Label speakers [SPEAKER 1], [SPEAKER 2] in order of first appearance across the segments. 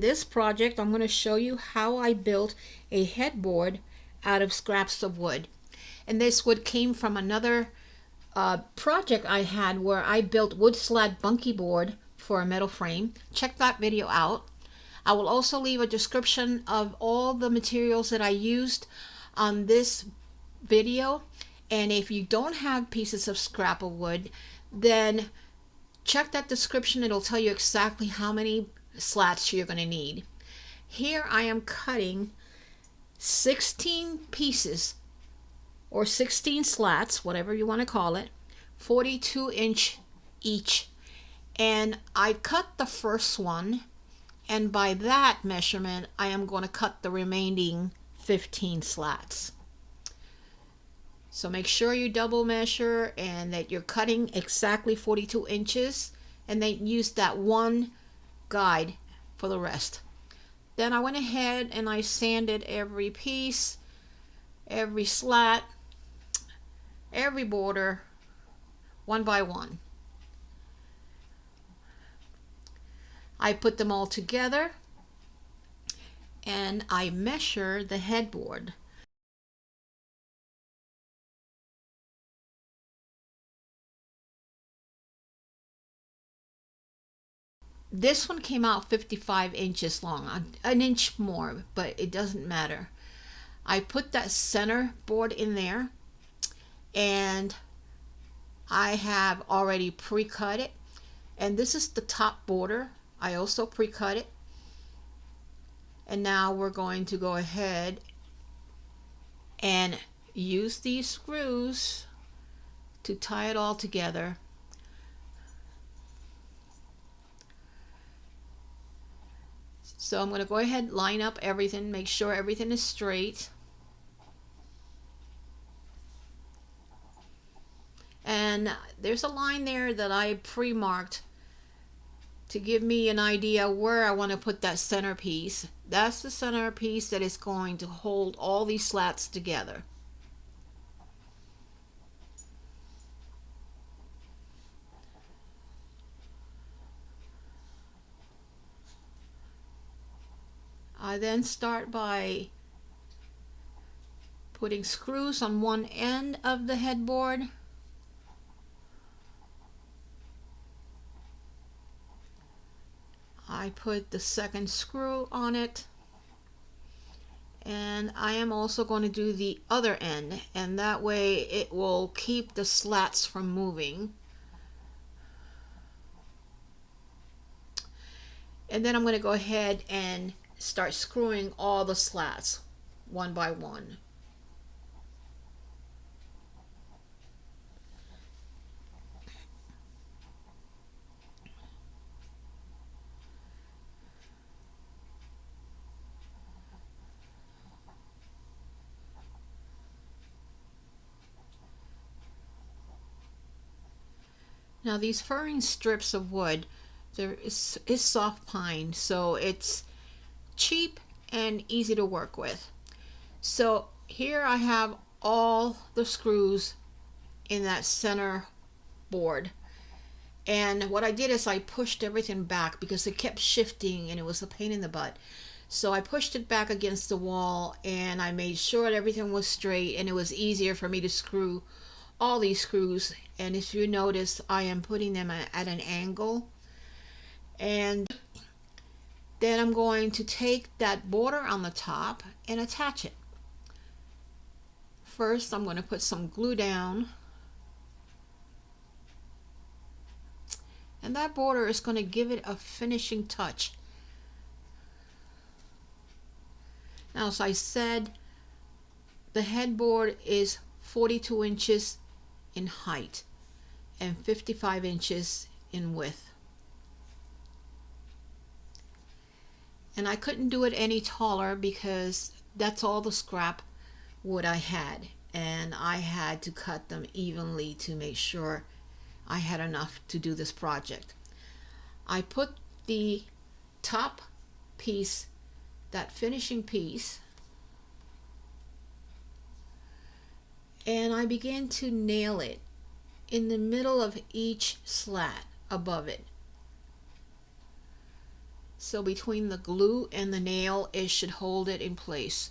[SPEAKER 1] This project, I'm going to show you how I built a headboard out of scraps of wood. And this wood came from another project I had where I built wood slat bunkie board for a metal frame. Check that video out. I will also leave a description of all the materials that I used on this video. And if you don't have pieces of scrap of wood, then check that description. It'll tell you exactly how many slats you're going to need. Here I am cutting 16 pieces or 16 slats, whatever you want to call it, 42-inch each. And I cut the first one, and by that measurement I am going to cut the remaining 15 slats. So make sure you double measure and that you're cutting exactly 42 inches, and then use that one guide for the rest. Then I went ahead and I sanded every piece, every slat, every border, one by one. I put them all together and I measure the headboard. This one came out 55 inches long, an inch more, but it doesn't matter. I put that center board in there, and I have already pre-cut it. And this is the top border. I also pre-cut it. And now we're going to go ahead and use these screws to tie it all together. So I'm going to go ahead, line up everything, make sure everything is straight. And there's a line there that I pre-marked to give me an idea where I want to put that centerpiece. That's the centerpiece that is going to hold all these slats together. I then start by putting screws on one end of the headboard. I put the second screw on it, and I am also going to do the other end, and that way it will keep the slats from moving. And then I'm going to go ahead and start screwing all the slats one by one. Now these furring strips of wood, there is soft pine, so it's cheap and easy to work with. So here I have all the screws in that center board, and what I did is I pushed everything back because it kept shifting and it was a pain in the butt. So I pushed it back against the wall and I made sure that everything was straight, and it was easier for me to screw all these screws. And if you notice, I am putting them at an angle. And then I'm going to take that border on the top and attach it. First, I'm going to put some glue down. And that border is going to give it a finishing touch. Now, as I said, the headboard is 42 inches in height and 55 inches in width. And I couldn't do it any taller because that's all the scrap wood I had, and I had to cut them evenly to make sure I had enough to do this project. I put the top piece, that finishing piece, and I began to nail it in the middle of each slat above it. So between the glue and the nail, it should hold it in place.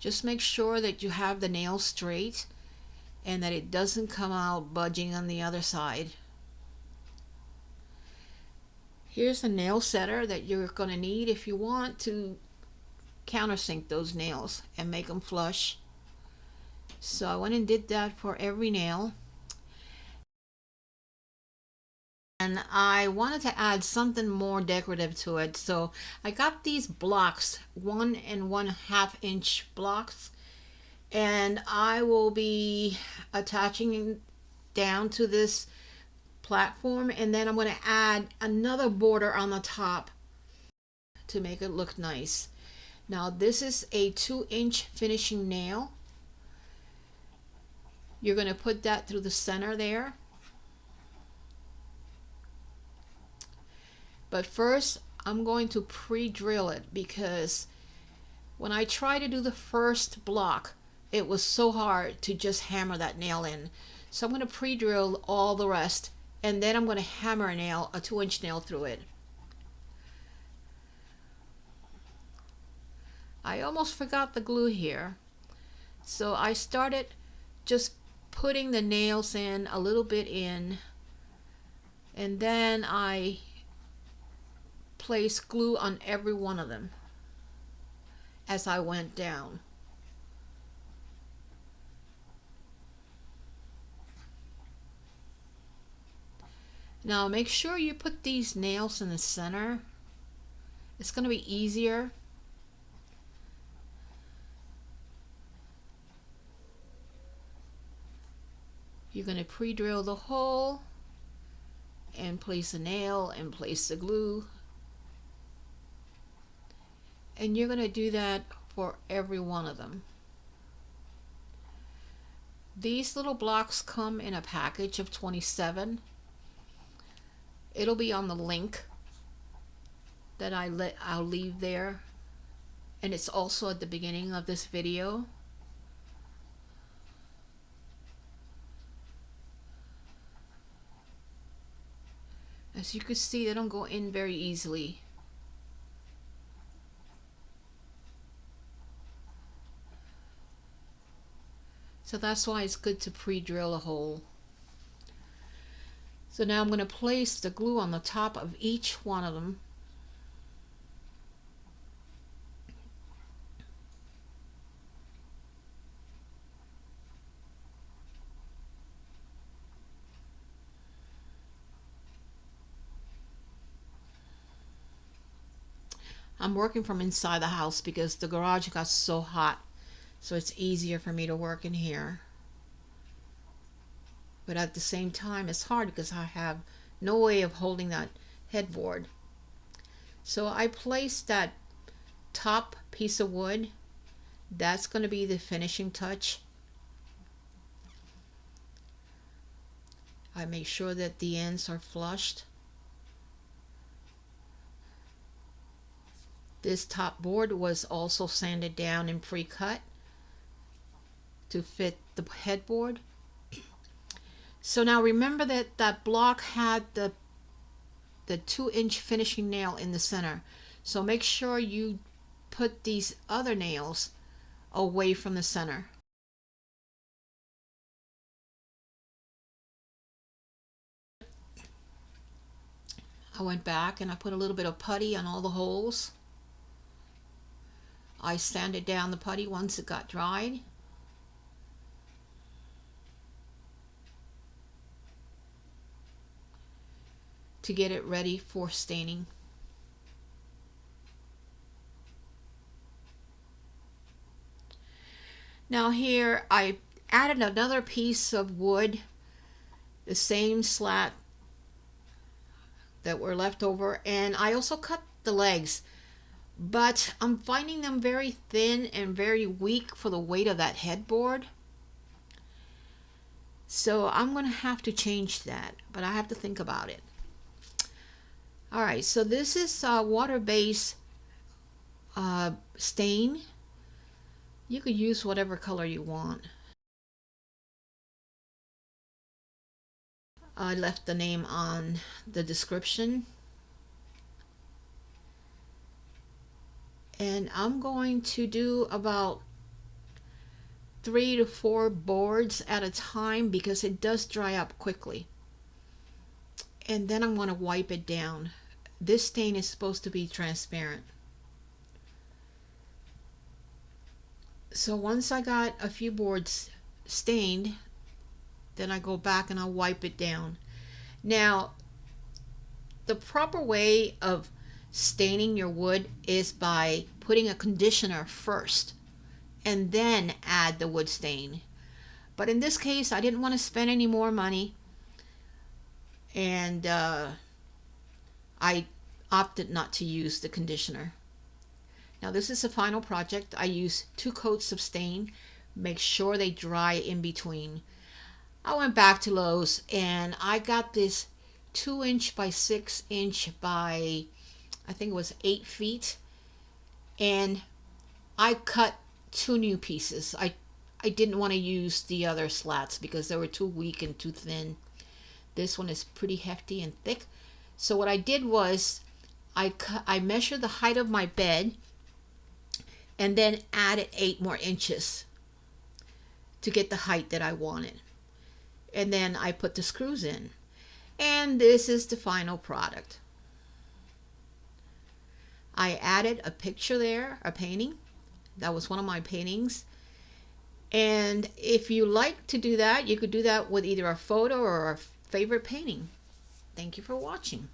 [SPEAKER 1] Just make sure that you have the nail straight and that it doesn't come out budging on the other side. Here's a nail setter that you're going to need if you want to countersink those nails and make them flush. So I went and did that for every nail. And I wanted to add something more decorative to it, so I got these blocks, 1 1/2 inch blocks, and I will be attaching down to this platform, and then I'm going to add another border on the top to make it look nice. Now this is a 2-inch finishing nail. You're going to put that through the center there. But first, I'm going to pre-drill it because when I tried to do the first block, it was so hard to just hammer that nail in. So I'm going to pre-drill all the rest, and then I'm going to hammer a nail, a 2-inch nail through it. I almost forgot the glue here. So I started just putting the nails in a little bit in, and then I place glue on every one of them as I went down. Now make sure you put these nails in the center. It's going to be easier. You're going to pre-drill the hole and place a nail and place the glue. And you're going to do that for every one of them. These little blocks come in a package of 27. It'll be on the link that I'll leave there, and it's also at the beginning of this video. As you can see, they don't go in very easily. So that's why it's good to pre-drill a hole. So now I'm going to place the glue on the top of each one of them. I'm working from inside the house because the garage got so hot, so it's easier for me to work in here. But at the same time, it's hard because I have no way of holding that headboard. So I placed that top piece of wood. That's going to be the finishing touch. I make sure that the ends are flushed. This top board was also sanded down and pre-cut to fit the headboard. So now remember that that block had the 2-inch finishing nail in the center. So make sure you put these other nails away from the center. I went back and I put a little bit of putty on all the holes. I sanded down the putty once it got dried. To get it ready for staining. Now here I added another piece of wood, the same slat that were left over, and I also cut the legs, but I'm finding them very thin and very weak for the weight of that headboard. So I'm going to have to change that, but I have to think about it. Alright, so this is water-based stain. You could use whatever color you want. I left the name on the description. And I'm going to do about 3 to 4 boards at a time because it does dry up quickly. And then I'm going to wipe it down. This stain is supposed to be transparent. So once I got a few boards stained, then I go back and I'll wipe it down. Now, the proper way of staining your wood is by putting a conditioner first and then add the wood stain. But in this case, I didn't want to spend any more money, and I opted not to use the conditioner. Now this is the final project. I use 2 coats of stain. Make sure they dry in between. I went back to Lowe's and I got this 2" by 6" by, I think it was 8 feet. And I cut 2 new pieces. I didn't want to use the other slats because they were too weak and too thin. This one is pretty hefty and thick. So what I did was I measured the height of my bed and then added 8 more inches to get the height that I wanted. And then I put the screws in. And this is the final product. I added a picture there, a painting. That was one of my paintings. And if you like to do that, you could do that with either a photo or a favorite painting. Thank you for watching.